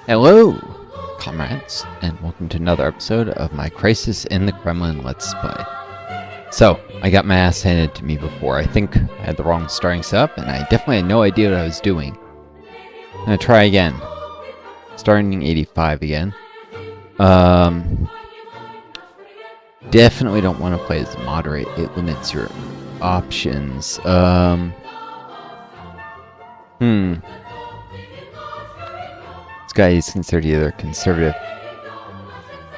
Hello, comrades, and welcome to another episode of my Crisis in the Kremlin Let's Play. So, I got my ass handed to me before. I think I had the wrong starting setup, and I definitely had no idea what I was doing. I'm gonna try again. Starting 85 again. Definitely don't want to play as moderate. It limits your options. This guy is considered either conservative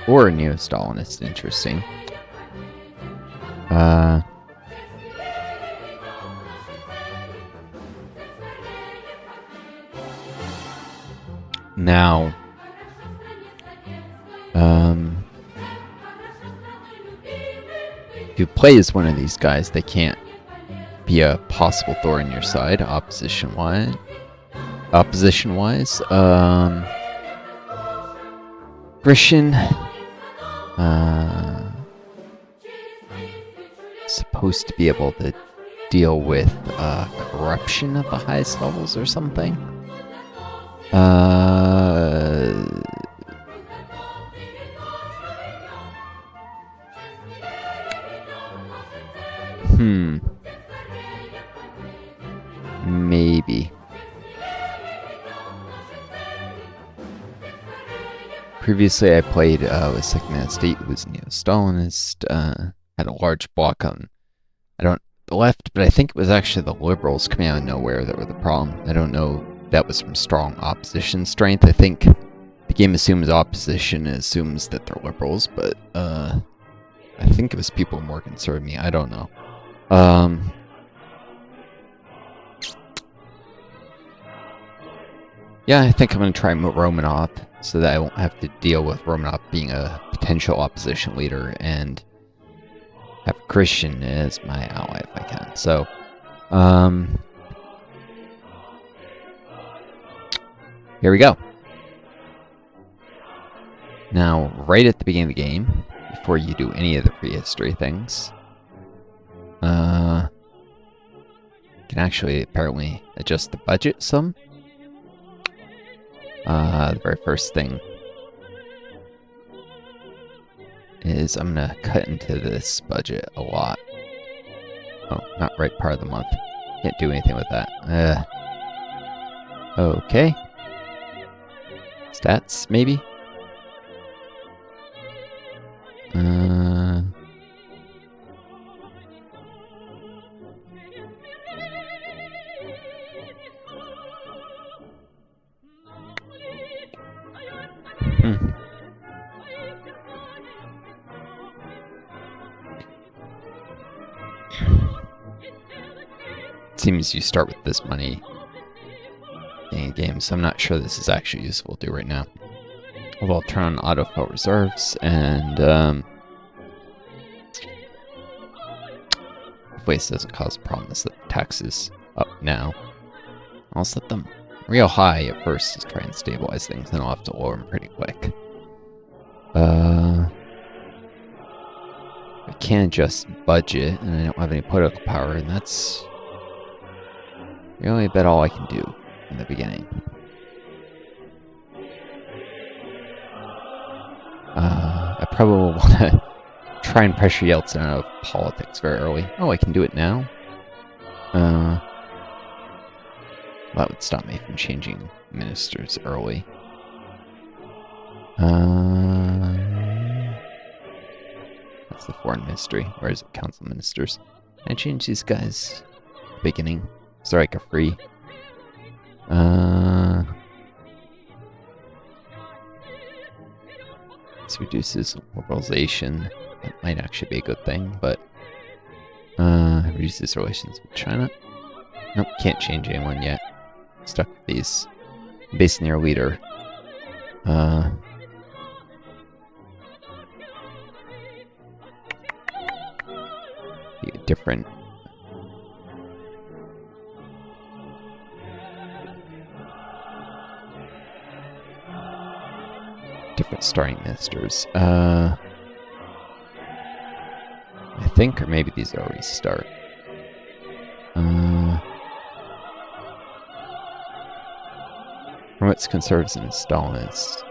or a neo-Stalinist. Interesting. Now, if you play as one of these guys, they can't be a possible thorn in your side, opposition-wise. Christian, supposed to be able to deal with corruption at the highest levels or something. Maybe. Previously, I played with Second State, who was neo-Stalinist, had a large block on, the left, but I think it was actually the liberals coming out of nowhere that were the problem. I don't know if that was from strong opposition strength. I think the game assumes opposition and assumes that they're liberals, but I think it was people more concerned me. I don't know. Yeah, I think I'm going to try Romanov so that I won't have to deal with Romanov being a potential opposition leader and have Christian as my ally if I can. So, here we go. Now, right at the beginning of the game, before you do any of the prehistory things, you can actually apparently adjust the budget some. The very first thing is I'm gonna cut into this budget a lot. Oh, not right part of the month. Can't do anything with that. Okay. Stats, maybe? Seems you start with this money in a game, so I'm not sure this is actually useful to do right now. Although I'll turn on autofill reserves and hopefully this doesn't cause a problem. Is that the taxes up now? I'll set them real high at first to try and stabilize things, then I'll have to lower them pretty quick. I can't adjust budget, and I don't have any political power, and that's really about all I can do in the beginning. I probably want to try and pressure Yeltsin out of politics very early. Oh, I can do it now? That would stop me from changing ministers early. That's the foreign ministry. Or is it council ministers? Can I change these guys at the beginning? Strike a free. This reduces liberalization. That might actually be a good thing, but reduces relations with China. Nope, can't change anyone yet. Stuck with these. Based on your leader. Be a different. Different starting ministers. I think, or maybe these are restart. promotes conservatism and Stalinists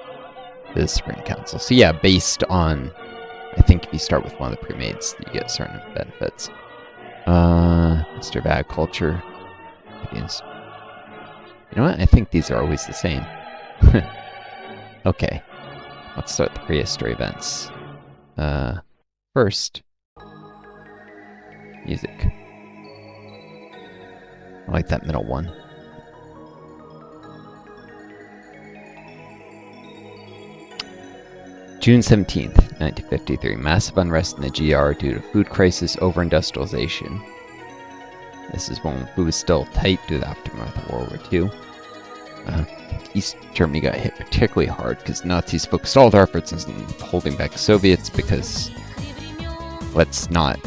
to the Supreme Council. So yeah, based on, I think if you start with one of the pre-mades, you get certain benefits. Mr. Bad Culture. Yes. You know what? I think these are always the same. Okay. Let's start the prehistory events. First, music. I like that middle one. June 17th, 1953. Massive unrest in the GR due to food crisis over industrialization. This is when food was still tight due to the aftermath of World War II. East Germany got hit particularly hard because Nazis focused all their efforts on holding back Soviets because, let's not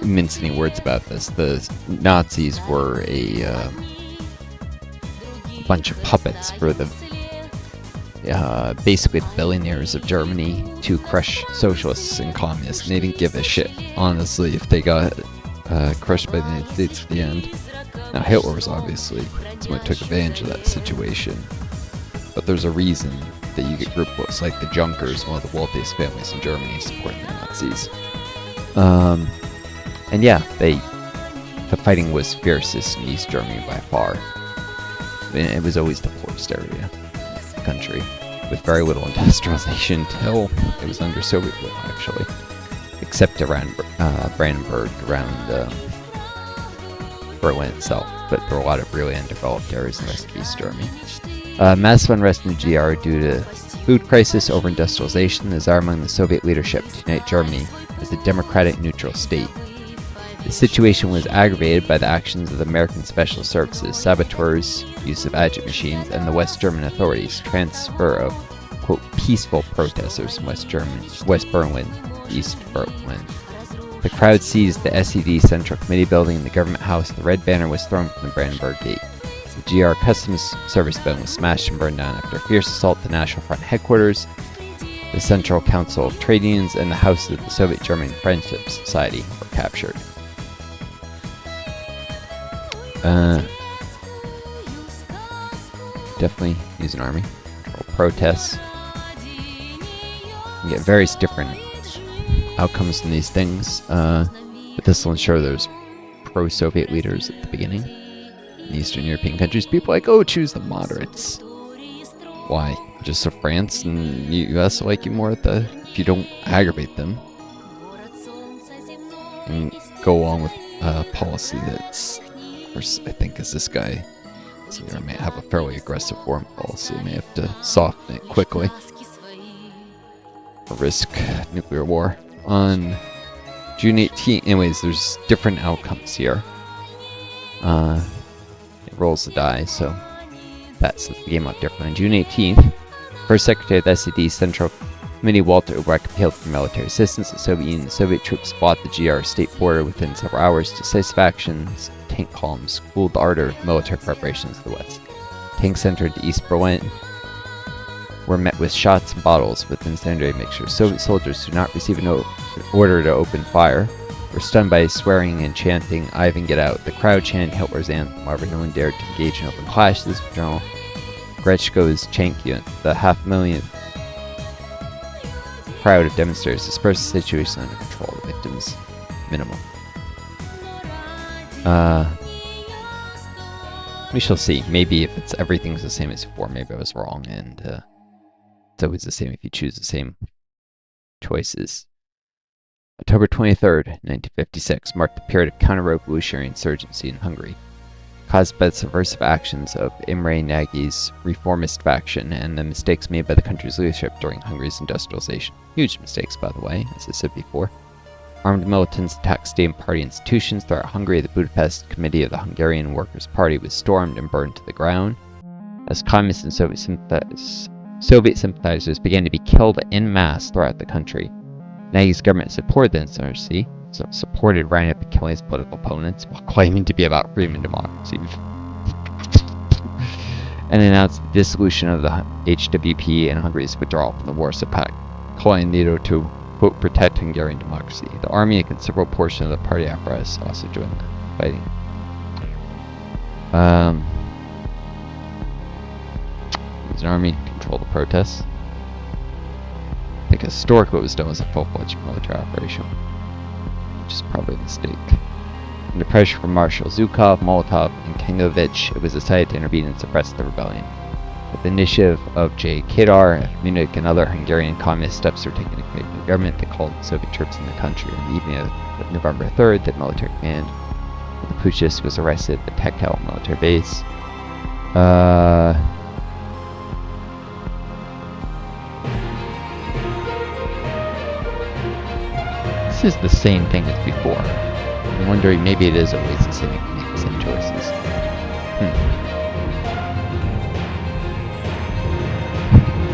mince any words about this, the Nazis were a bunch of puppets for the basically the billionaires of Germany to crush socialists and communists, and they didn't give a shit, honestly, if they got crushed by the United States at the end. Now Hitler was obviously someone who took advantage of that situation, but there's a reason that you get groups like the Junkers, one of the wealthiest families in Germany, supporting the Nazis. And yeah, the fighting was fiercest in East Germany by far. I mean, it was always the poorest area of the country, with very little industrialization until it was under Soviet rule, actually. Except around Brandenburg, around Berlin itself, but there were a lot of really undeveloped areas in the rest of East Germany. Massive unrest in the GR due to food crisis over industrialization, the desire among the Soviet leadership to unite Germany as a democratic neutral state. The situation was aggravated by the actions of the American Special Services, saboteurs, use of agit machines, and the West German authorities' transfer of, quote, peaceful protesters from West Berlin, East Berlin. The crowd seized the SED Central Committee building in the Government House, and the red banner was thrown from the Brandenburg Gate. The GR Customs Service building was smashed and burned down after a fierce assault at the National Front headquarters, the Central Council of Trade Unions, and the House of the Soviet-German Friendship Society were captured. Definitely use an army. Control protests. You get various different outcomes from these things, but this will ensure there's pro-Soviet leaders at the beginning. In Eastern European countries, people are like, oh, choose the moderates. Why? Just so France and US like you more if you don't aggravate them. And go along with a policy that's, of course, I think as this guy may have a fairly aggressive foreign policy, may have to soften it quickly or risk nuclear war. On June 18th, anyways, there's different outcomes here. It rolls the die, so that sets the game up different. On June 18th, First Secretary of the SED Central Committee Walter Ulbricht appealed for military assistance. The Soviet Union and Soviet troops fought the GR state border within several hours. Decisive actions, tank columns, cooled the ardor of military preparations to the west. Tanks entered East Berlin, were met with shots and bottles with incendiary mixtures. Soviet soldiers who did not receive an order to open fire were stunned by swearing and chanting, "Ivan, get out." The crowd chanted Hitler's anthem. However, no one dared to engage in open clashes. General Grechko's tank unit, the half-million crowd of demonstrators, dispersed the situation under control. The victims minimal. We shall see. Maybe if everything's the same as before, maybe I was wrong, and it's always the same if you choose the same choices. October 23rd, 1956, marked the period of counter-revolutionary insurgency in Hungary, caused by the subversive actions of Imre Nagy's reformist faction and the mistakes made by the country's leadership during Hungary's industrialization. Huge mistakes, by the way, as I said before. Armed militants attacked state and party institutions throughout Hungary. The Budapest Committee of the Hungarian Workers' Party was stormed and burned to the ground. As communists and Soviet sympathizers began to be killed en masse throughout the country. Nagy's government supported the insurgency, supported rounding up and killing his political opponents while claiming to be about freedom and democracy, and announced the dissolution of the HWP and Hungary's withdrawal from the Warsaw Pact, calling NATO to, quote, protect Hungarian democracy. The army and a considerable portion of the party apparatus also joined the fighting. an army to control the protests. I think historically what was done was a full-fledged military operation, which is probably a mistake. Under pressure from Marshal Zhukov, Molotov, and Kangovich, it was decided to intervene and suppress the rebellion. With the initiative of J. Kedar, Munich, and other Hungarian communist, steps were taken to create the government that called Soviet troops in the country. On the evening of November 3rd, the military command of the putschists was arrested at the Tekel military base. This is the same thing as before. I'm wondering, maybe it is always the same, you can make the same choices.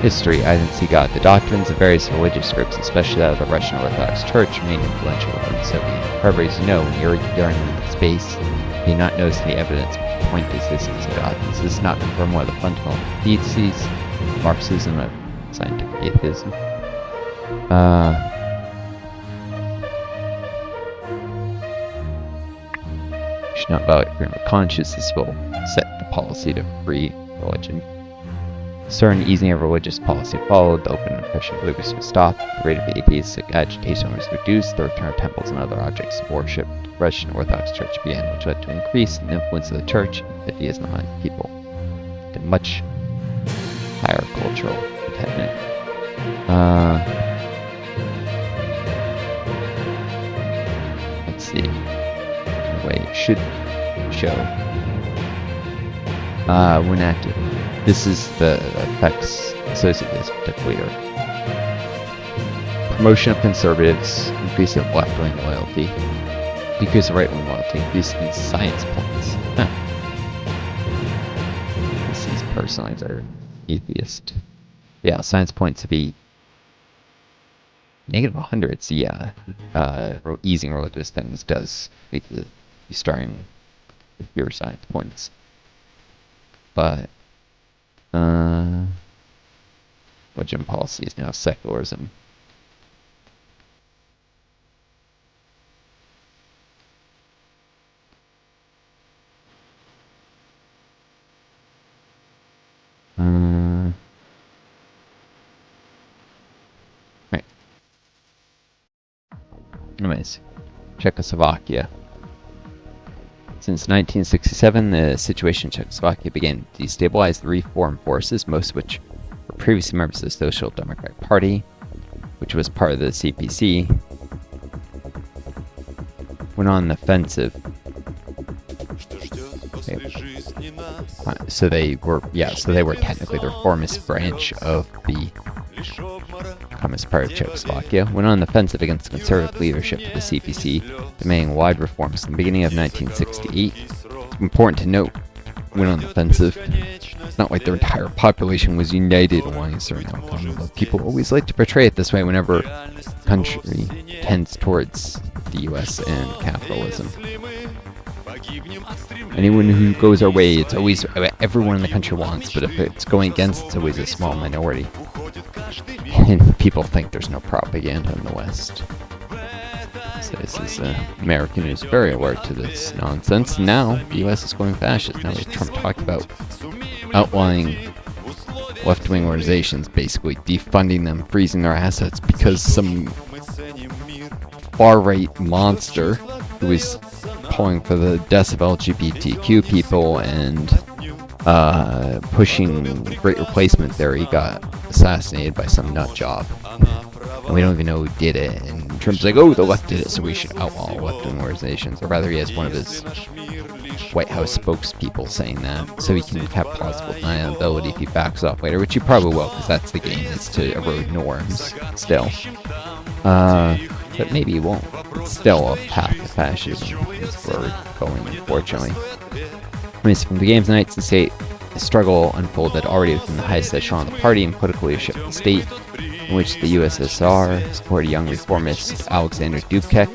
History, I didn't see God. The doctrines of various religious groups, especially that of the Russian Orthodox Church, remained influential within the Soviet Union. However, as you know, when you're in space, you do not notice any evidence to point to the existence of God. This is not confirmed one of the fundamental theses, Marxism, of scientific atheism. Should not violate freedom of conscience. This will set the policy to free religion. Certain easing of religious policy followed. The open oppression of believers was stopped. The rate of atheistic agitation was reduced. The return of temples and other objects of worship to the Russian Orthodox Church began, which led to an increase in the influence of the Church and atheism among people to much higher cultural contentment. Let's see. Anyway, it should show when active. This is the effects associated with this particular leader. Promotion of conservatives, increase of left-wing loyalty, decrease of right-wing loyalty, increase in science points. These personalities are atheist. Yeah, science points to be negative 100. So yeah, easing religious things does lead to you starting with fewer science points. But religion policy is now secularism. Right. Anyways, Czechoslovakia. Since 1967, the situation in Czechoslovakia began to destabilize the reform forces, most of which were previously members of the Social Democratic Party, which was part of the CPC, went on the offensive. So they were technically the reformist branch of the Communist Party of Czechoslovakia, went on the offensive against the conservative leadership of the CPC, demanding wide reforms. In the beginning of 1968, it's important to note, went on the offensive. It's not like their entire population was united along a certain outcome. People always like to portray it this way whenever the country tends towards the US and capitalism. Anyone who goes our way, it's always everyone in the country wants, but if it's going against, it's always a small minority. And people think there's no propaganda in the West. So this is American who's very alert to this nonsense. Now the US is going fascist. Now Trump talked about outlawing left-wing organizations, basically defunding them, freezing their assets because some far-right monster who is calling for the deaths of LGBTQ people and pushing great replacement theory got assassinated by some nut job. And we don't even know who did it. And Trump's like, oh, the left did it, so we should outlaw left-wing organizations. Or rather, he has one of his White House spokespeople saying that, so he can have plausible deniability if he backs off later, which he probably will, because that's the game, is to erode norms still. But maybe he won't. It's still a path to fascism. That's where we're going, unfortunately. From the beginning of the 1968, the struggle unfolded already within the highest echelon of the party and political leadership of the state, in which the USSR supported young reformist Alexander Dubček,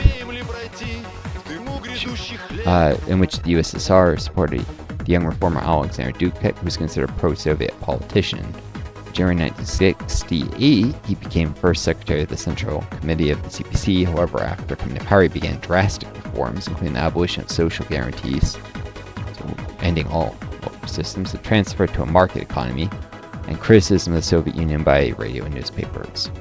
who was considered a pro-Soviet politician. During 1968, he became first secretary of the Central Committee of the CPC. However, after coming to power, he began drastic reforms, including the abolition of social guarantees, so ending all welfare systems, the transfer to a market economy, and criticism of the Soviet Union by radio and newspapers.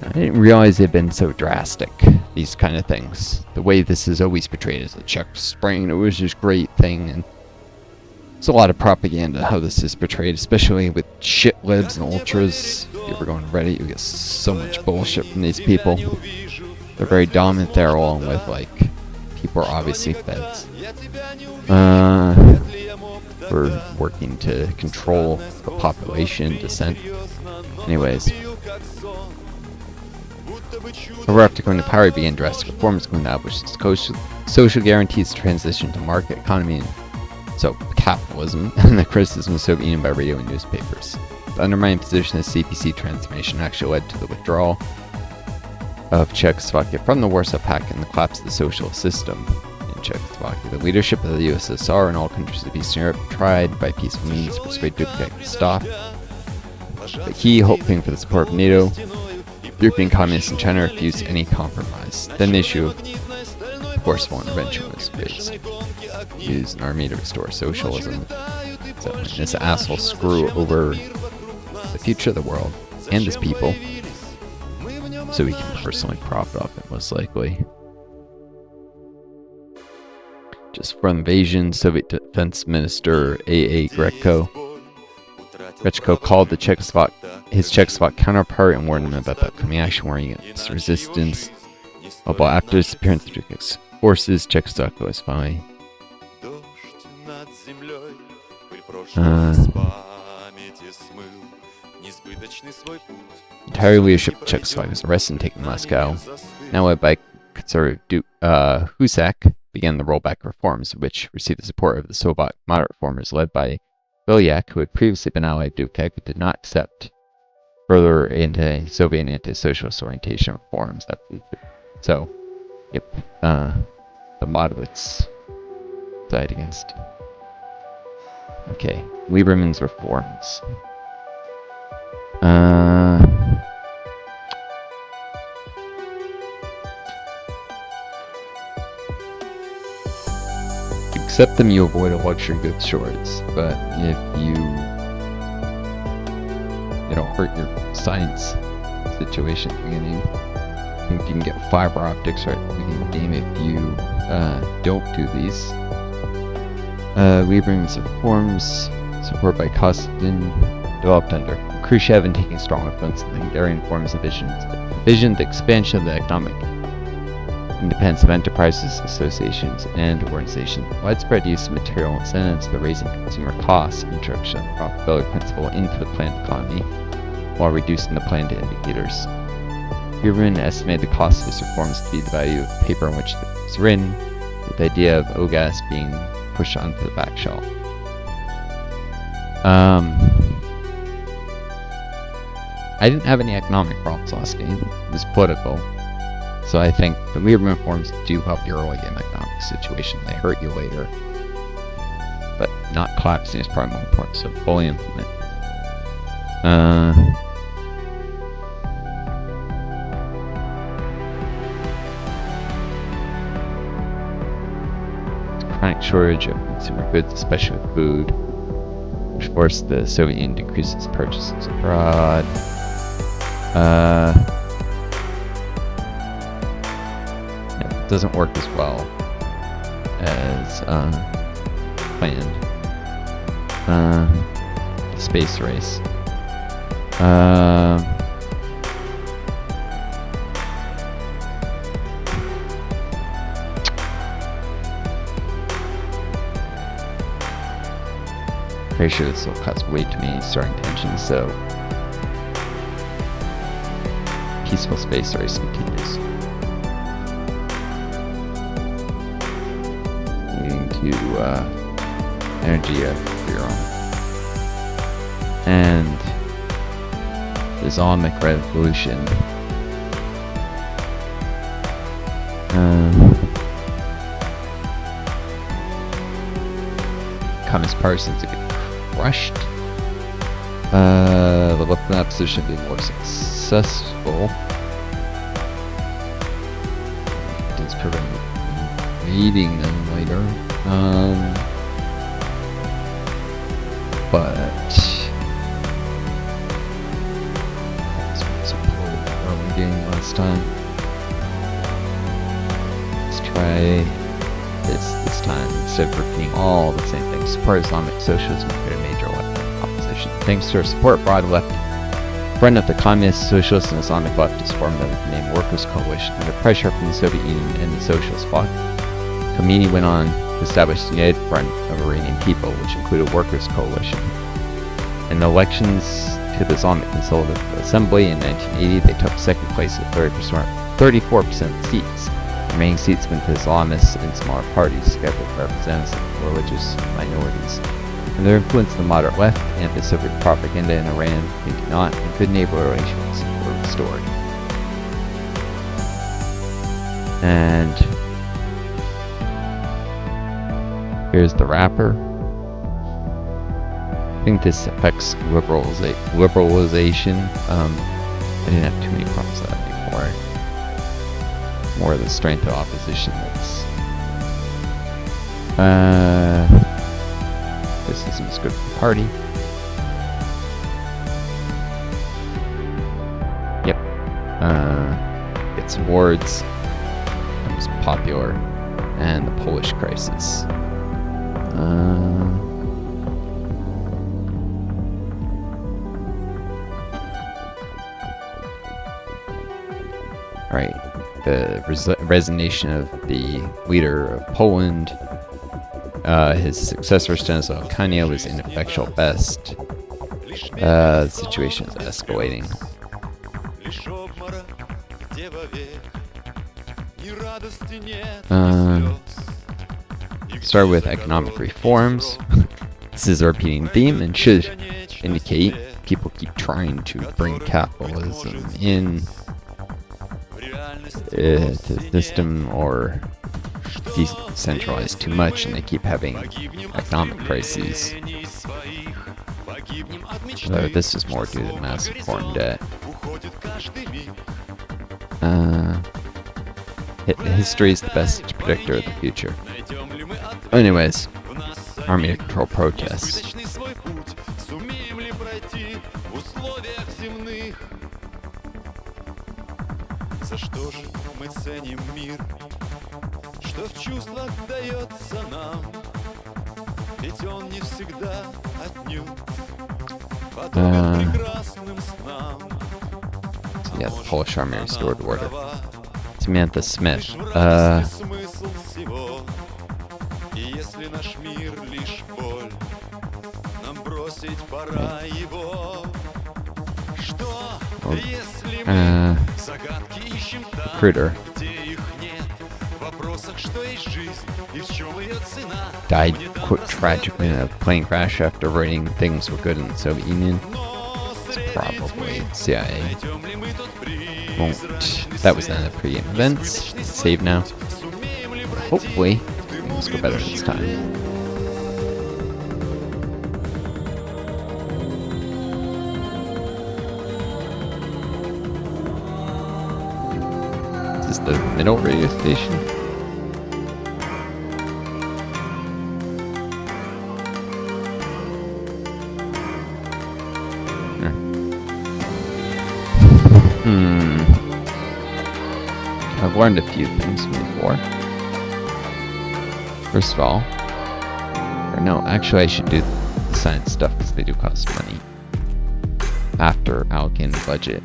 I didn't realize they'd been so drastic, these kind of things. The way this is always portrayed as a Czech Spring, it was this great thing, and there's a lot of propaganda how this is portrayed, especially with shit libs and ultras. If you ever go on Reddit, you get so much bullshit from these people. They're very dominant there, along with, like, people are obviously feds. We're working to control the population, dissent. Anyways. However, after going to power, began drastic reforms going to establish social guarantees to transition to market economy, and so capitalism, and the criticism of the Soviet Union by radio and newspapers. The undermining position of the CPC transformation actually led to the withdrawal of Czechoslovakia from the Warsaw Pact and the collapse of the socialist system in Czechoslovakia. The leadership of the USSR and all countries of Eastern Europe tried by peaceful means to persuade Dubček to stop. But he, hoping for the support of NATO, European communists in China refused any compromise. Then the issue of forceful intervention was raised. Use an army to restore socialism. So this asshole screw over the future of the world and his people, so he can personally profit off it, most likely. Just for invasion, Soviet Defense Minister A.A. Grechko called the his Czechoslovak counterpart and warned him about the upcoming action, warning against resistance. Although after the disappearance of Dubček's forces, Czechoslovakia was fine. Entire leadership of Czechoslovakia was arrested and taken to Moscow. Now led by conservative Husak, began the rollback reforms, which received the support of the Slovak moderate reformers led by Vilják, who had previously been allied with Dubček, but did not accept further anti-Soviet and anti-socialist orientation reforms. So, yep, the moderates side against. Okay, Lieberman's reforms. Accept them, you avoid a luxury goods shortage, but if you don't hurt your science situation at the beginning, I think you can get fiber optics right at the beginning of the game if you don't do these. Lieberman's reforms, supported by Kostin, developed under Khrushchev and taking strong influence in the Hungarian reforms of vision, the expansion of the economic independence of enterprises, associations, and organizations, widespread use of material incentives, the raising consumer costs, introduction of the profitability principle into the planned economy, while reducing the planned indicators. Lieberman estimated the cost of his reforms to be the value of the paper on which it was written, with the idea of OGAS being pushed onto the back shelf. I didn't have any economic problems last game. It was political. So I think the Lieberman reforms do help your early game economic situation. They hurt you later. But not collapsing is probably more important, so fully implement. Chronic shortage of consumer goods, especially with food, which forced the Soviet Union to decrease its purchases abroad. It doesn't work as well as planned. The space race. Pretty sure this will cause way too many starting tensions, so peaceful space race continues. Leading to energy clear on. And the Islamic Revolution. Communist Party seems to get crushed. The weapon opposition being more successful. Does prevent meeting them later. But this time. Let's try this time instead of repeating all the same things. Support Islamic socialism and create a major left opposition. Thanks to our support, broad left front of the communist, socialist, and Islamic leftists formed the named Workers' Coalition. Under pressure from the Soviet Union and the Socialist Bloc, Khomeini went on to establish the United Front of Iranian People, which included a Workers' Coalition. In the elections to the Islamic Consultative Assembly in 1980, they took second place at 34% of the seats. The remaining seats went to Islamists and smaller parties, together with representatives of religious minorities. And their influence in the moderate left, anti-Soviet propaganda in Iran, thinking not, and good neighbor relations were restored. And here's the wrapper. I think this affects liberalization. I didn't have too many problems with that before. More of the strength of opposition that's criticism is good for the party. Yep. It's awards. It was popular. And the Polish crisis. Right. The resignation of the leader of Poland. His successor, Stanislaw Kania, was ineffectual at best. The situation is escalating. Start with economic reforms. This is a repeating theme and should indicate people keep trying to bring capitalism in to the system or decentralize too much, and they keep having economic crises. Though this is more due to massive foreign debt. History is the best predictor of the future. Anyways, army to control protests. Что в чувствах дается нам, ведь он не всегда отнюдь подобен прекрасным снам. Yeah, the Polish army restored order. Samantha Smith. Смысл всего, и если наш мир лишь боль, нам бросить пора его. Что, если мы загадки ищем там, где их нет? Died tragically in a plane crash after writing things were good in the Soviet Union. It's probably CIA. Won't. That was the end of pre-game events. Save now. Hopefully, things go better this time. Is this the middle radio station? I've learned a few things before. First of all, or no, actually I should do the science stuff because they do cost money. After allocating the budget.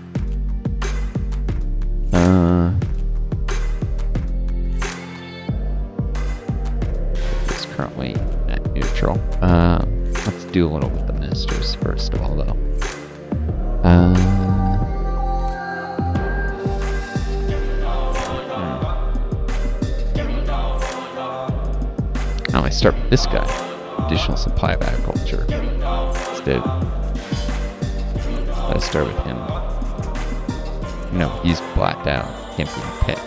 It's currently at neutral. Let's do a little with the ministers first of all, though. I start with this guy. Additional supply of agriculture. Instead, let's start with him. No, he's blacked out. Can't be picked.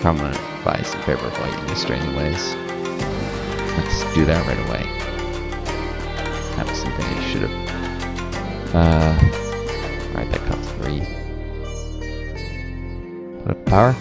I'm gonna advise in favor of light industry anyways. Let's do that right away. That was something I should have. Alright, that costs 3. Put up power.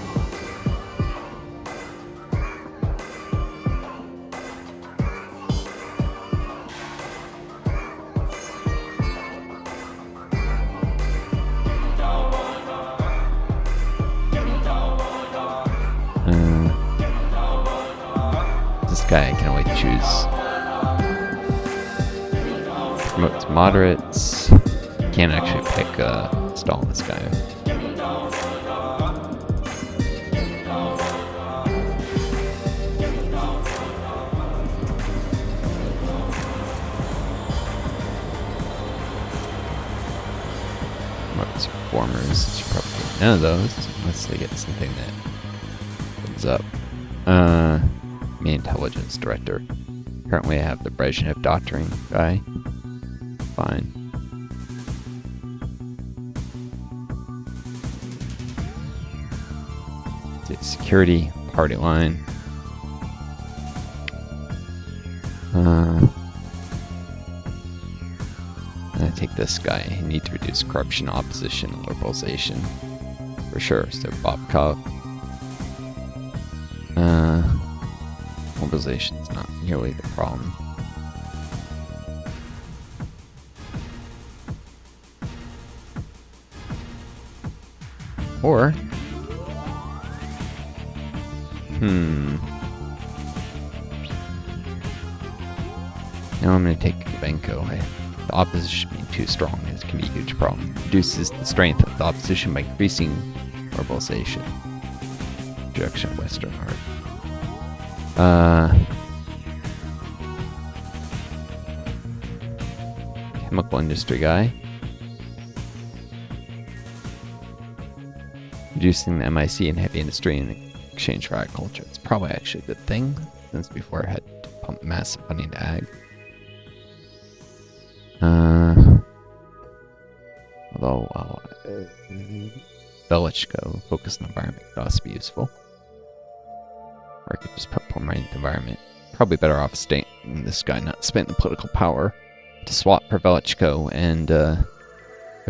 guy I can only choose. Promotes moderates. Can't actually pick Stalinist guy. Promotes reformers. Should probably get none of those unless they get something that comes up. Main intelligence director. Currently I have the Brezhnev doctrine guy. Fine. Security, party line. I'm gonna take this guy. He needs to reduce corruption, opposition, and liberalization. For sure. So Bobkov. Mobilization is not nearly the problem. Or now I'm going to take Kubenko. The opposition being too strong is can be a huge problem. Reduces the strength of the opposition by increasing mobilization. Direction of Western Art. Chemical industry guy. Reducing the MIC and heavy industry in exchange for agriculture. It's probably actually a good thing, since before I had to pump massive money into ag. Although, Belichko, focus on the environment, could also be useful. Or I could just put more money into the environment. Probably better off staying this guy, not spending the political power to swap for Belichko, and I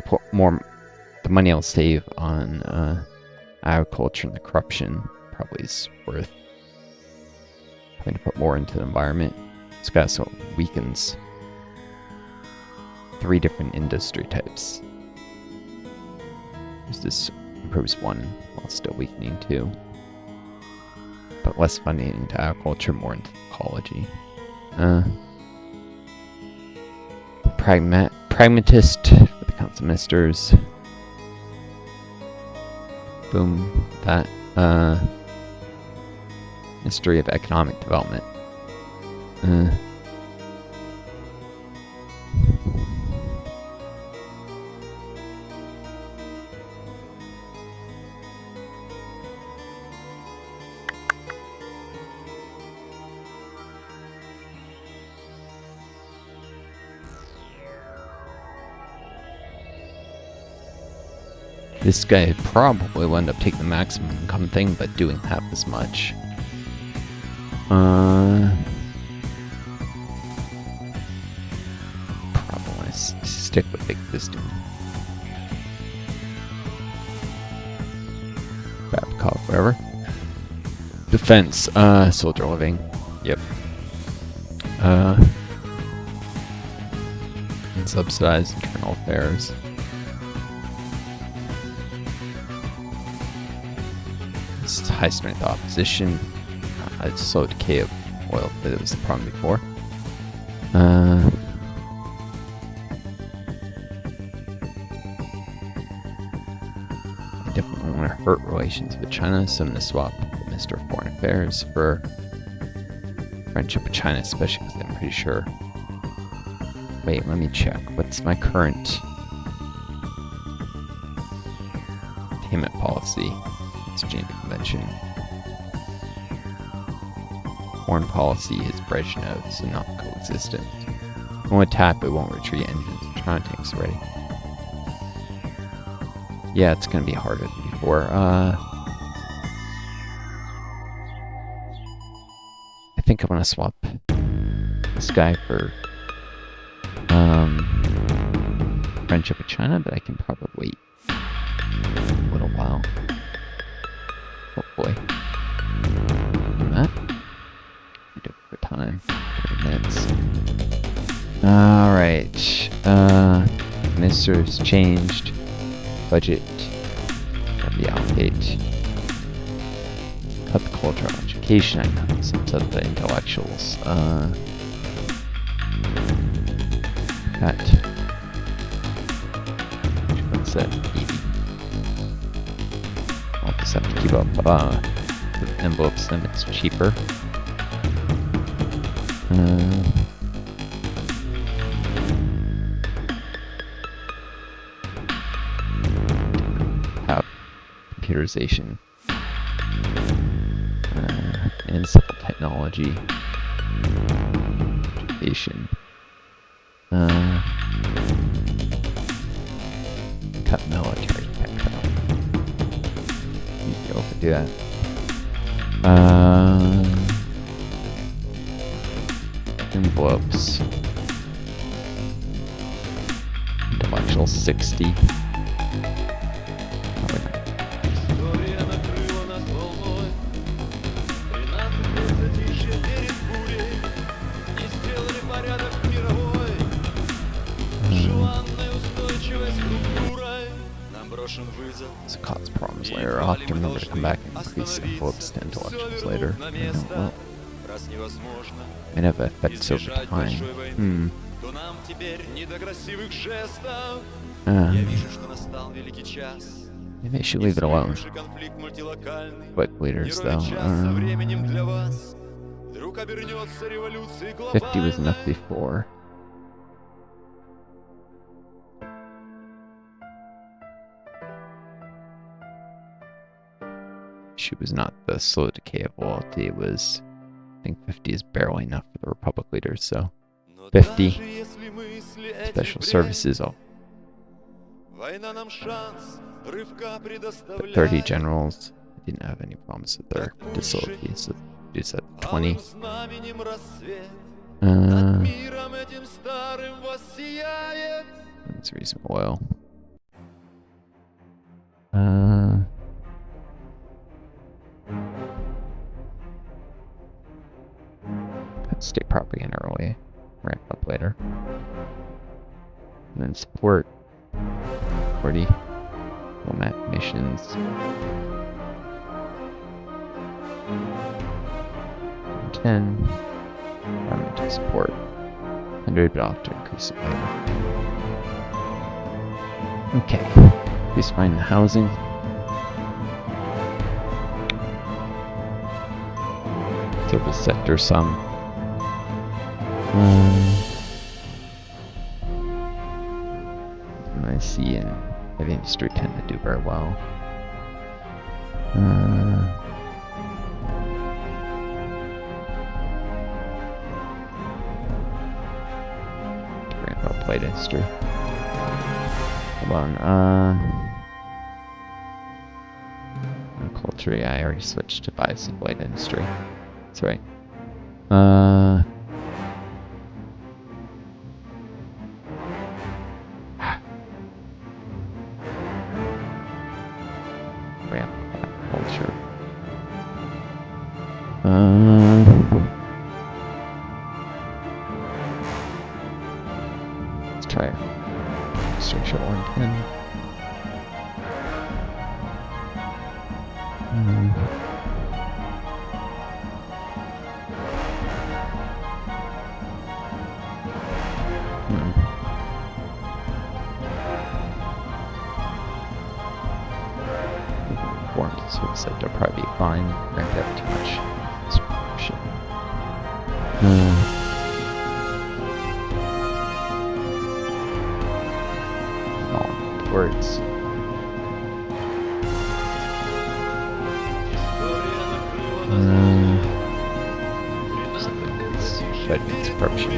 put more the money I'll save on agriculture and the corruption probably is worth having to put more into the environment. This guy also weakens 3 different industry types. This improves 1 while still weakening 2. But less funding into agriculture, more into ecology. Pragmatist for the council ministers. Boom. That. Ministry of Economic Development. This guy probably will end up taking the maximum income thing, but doing half as much. Probably want to stick with existing. Babcock, whatever. Defense, soldier living. Yep. And subsidized internal affairs. High strength opposition. It's slow decay of oil, but it was the problem before. I definitely want to hurt relations with China, so I'm going to swap the Minister of Foreign Affairs for friendship with China, especially because I'm pretty sure. Wait, let me check. What's my current payment policy? Geneva Convention. Foreign policy is Brezhnev, so not coexistent. Won't attack, but won't retreat. Engines and Tron tanks ready. Yeah, it's gonna be harder than before. I think I'm gonna swap this guy for friendship with China, but I can probably wait a little while. Hopefully. That. We do it for time. 30 minutes. Alright. Minister's changed. Budget. Reallocate. Cut the cultural education. I know some of the intellectuals. Cut. What's that? 80. I'll just have to keep up. The envelopes then it's cheaper. Computerization. And civil technology. Education. Cut military tech. You'd be able to do that. Envelopes. Intellectual 60. Probably not. This cause problems later. I'll have to remember to come back and increase envelopes to intellectuals later. I know, well, might have effects over time. Maybe I should leave it alone. Quick leaders, though. 50 was enough before. She was not the slow decay of loyalty. It was, I think 50 is barely enough for the Republic leaders, so 50. Special services, oh. But 30 generals. I didn't have any problems with their disloyalty, so you said 20. That's reasonable oil. State propaganda early, ramp up later. And then support 40 diplomat missions. 10 environmental support. 100, but I'll have to increase it later. Okay, please find the housing. Service sector some. I see in heavy industry tend to do very well. Ramp up light industry. Hold on. Culture. Yeah, I already switched to bias of light industry. That's right. Culture. Let's try structure 110. Service sector probably be fine. I don't have too much shit. All words. Judgment's corruption.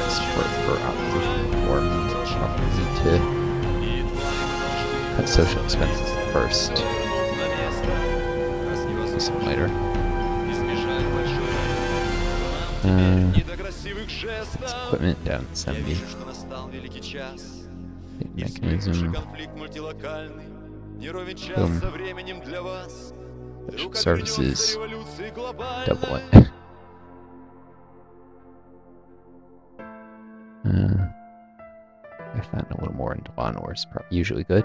Support for opposition reform. Need to cut social expenses first. Do some later. Equipment down 70. Mechanism. Boom. Special services. Double it. I found a little more into law and order is usually good.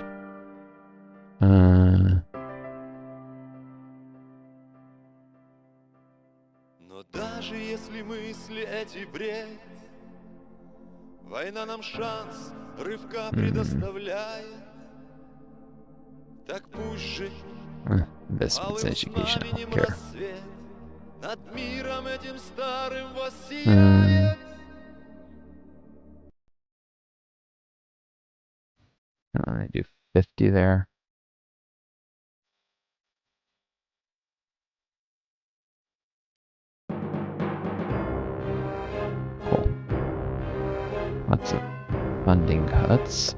мысли эти бред. Война нам шанс рывка предоставляет. Так пусть же Investments in алым education, знаменем healthcare. рассвет над миром этим старым воссияет. I do 50 there. Cool. Lots of funding cuts.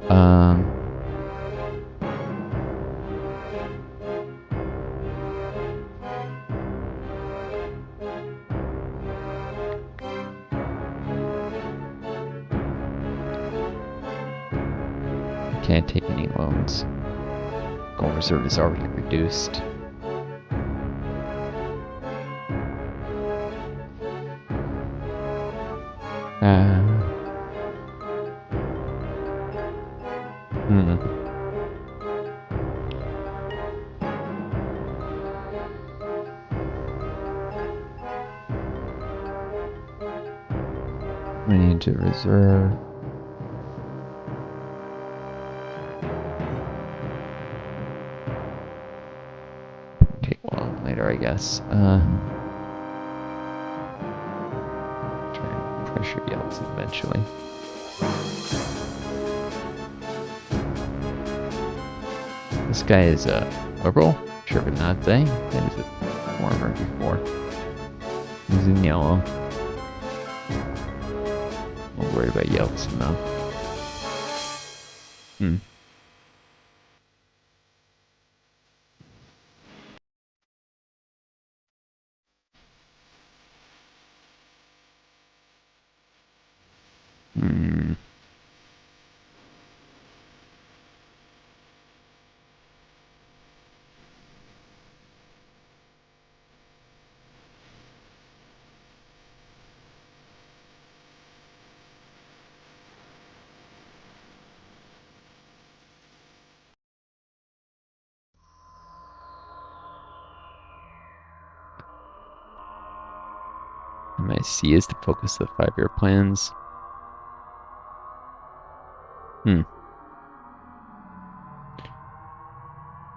Can't take any loans. Gold reserve is already reduced. We need to reserve. Take long later, I guess. Try and pressure Yeltsin eventually. This guy is a liberal? Sure, but not saying. He was a former before. He's in yellow. Don't worry about Yeltsin though. MIC is to focus the 5-year plans.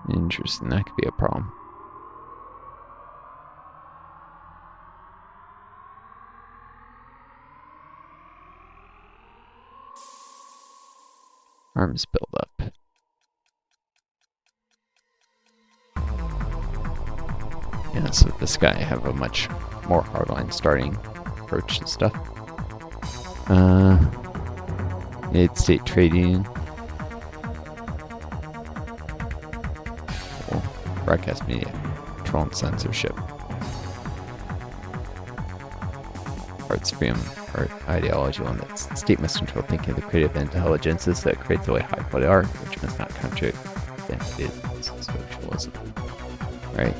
Interesting, that could be a problem. Arms build up. Yeah, so this guy have a much more hardline starting approach to stuff. United States Trade Union. Cool. Broadcast media. Control and censorship. Arts freedom or ideology limits. The state must control thinking of the creative intelligences that creates a way high quality art, which must not contradict socialism. Right.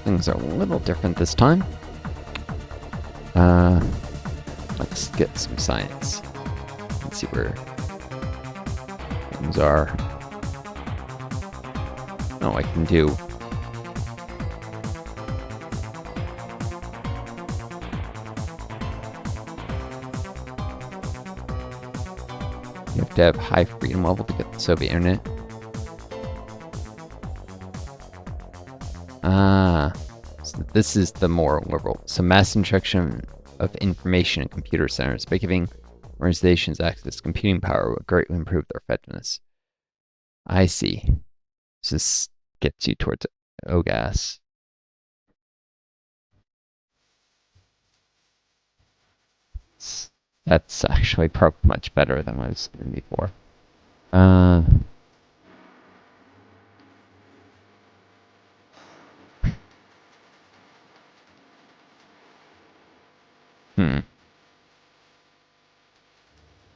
Things are a little different this time. Let's get some science. Let's see where things are. Oh, I can do. You have to have high freedom level to get the Soviet internet. So this is the more liberal. So mass injection of information in computer centers by giving organizations access to computing power will greatly improve their effectiveness. I see. So this gets you towards OGAS. That's actually probably much better than what I was doing before.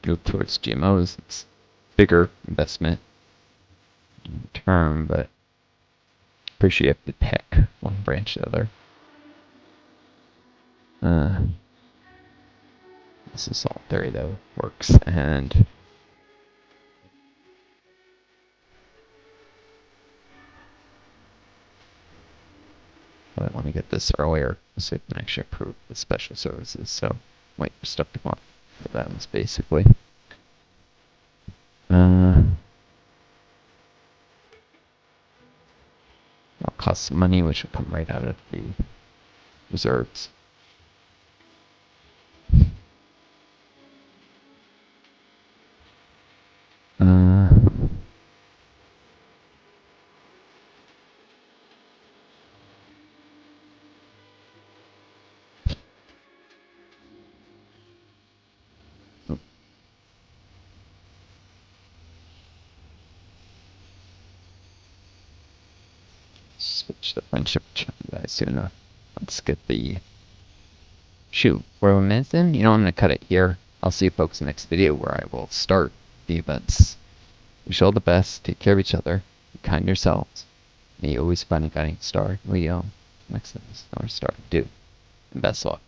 Move towards GMOs. It's bigger investment term, but Pretty sure you have to pick one branch or the other. This is all theory though, works, and I want to get this earlier so we can actually approve the special services. So wait for stuff to come up. So that was basically. It'll cost some money, which will come right out of the reserves. Switch the friendship chat guys soon enough. Let's get the shoot. We're a minute in. You know, I'm gonna cut it here. I'll see you folks in the next video where I will start the events. Wish you all the best. Take care of each other. Be kind to yourselves. May you always find a guiding star. Leo. Next thing is Northstar. Do. And best luck.